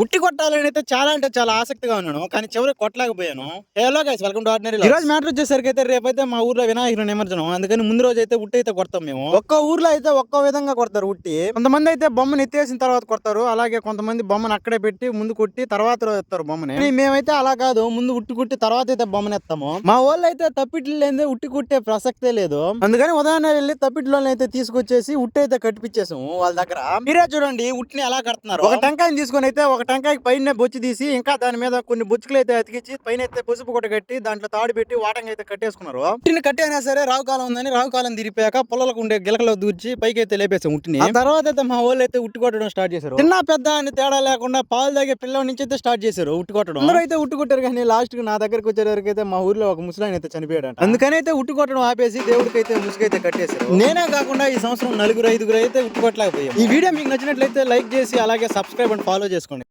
ఉట్టి కొట్టాలని అయితే చాలా అంటే చాలా ఆసక్తిగా ఉన్నాను, కానీ చివరికి కొట్టలేకపోయాను. Hello guys, welcome to ordinary. ఈ రోజు మ్యాటర్ వచ్చేసరికి అయితే రేపైతే మా ఊర్లో వినాయకుడు నిమజ్జనం, అందుకని ముందు రోజు అయితే ఉట్టి అయితే కొడతాం మేము. ఒక్క ఊర్లో అయితే ఒక్కో విధంగా కొడతారు ఉట్టి. కొంతమంది అయితే బొమ్మను ఎత్తేసిన తర్వాత కొడతారు, అలాగే కొంతమంది బొమ్మను అక్కడే పెట్టి ముందు కొట్టి తర్వాత రోజు ఎత్తారు బొమ్మని. మేమైతే అలా కాదు, ముందు ఉట్టి కుట్టి తర్వాత అయితే బొమ్మను ఎత్తాము. మా వాళ్ళు అయితే తప్పిట్లు లేదే ఉట్టి కుట్టే ప్రసక్తే లేదు, అందుకని ఉదయాన్నే వెళ్ళి తప్పిట్లోనే అయితే తీసుకొచ్చేసి ఉట్టి అయితే కట్టిపించేసాము వాళ్ళ దగ్గర. మీరే చూడండి ఉట్టిని ఎలా కడుతున్నారు. ఒక టెంకాయని తీసుకొని అయితే ఒక టెంకాయకి పైన బొచ్చి తీసి ఇంకా దాని మీద కొన్ని బొచ్చులు అయితే అతికించి పైన అయితే పసుపు కొట్ట కట్టి దాంట్లో తాడు పెట్టి వాటంగా అయితే కట్టేసుకున్నారు. ఉట్టిని కట్టైనా సరే రావుకాలం ఉందని రావుకాలం తిరిపాక పొలాలకు ఉండే గిలకలో దూర్చి పైకి అయితే లేపేసాం ఉట్టిని. ఆ తర్వాత అయితే మా వాళ్ళు అయితే ఉట్టి కొట్టడం స్టార్ట్ చేశారు. చిన్న పెద్ద అని తేడా లేకుండా పాలు తాగే పిల్లల నుంచి అయితే స్టార్ట్ చేశారు ఉట్టి కొట్టడం. అందరూ అయితే ఉట్టి కొట్టారు, కానీ లాస్ట్ కి నా దగ్గరకు వచ్చేసరికి అయితే మా ఊర్లో ఒక ముసలాయన అయితే చనిపోయాడు. అందుకని అయితే ఉట్టి కొట్టడం ఆపేసి దేవుడికి అయితే ముసుగైతే కట్టేశారు. నేనే కాకుండా ఈ సంవత్సరం 4-5 అయితే ఉట్టి కొట్టలేకపోయాం. ఈ వీడియో మీకు నచ్చినట్లయితే లైక్ చేసి అలాగే సబ్స్క్రైబ్ అండ్ ఫాలో చేసుకోండి.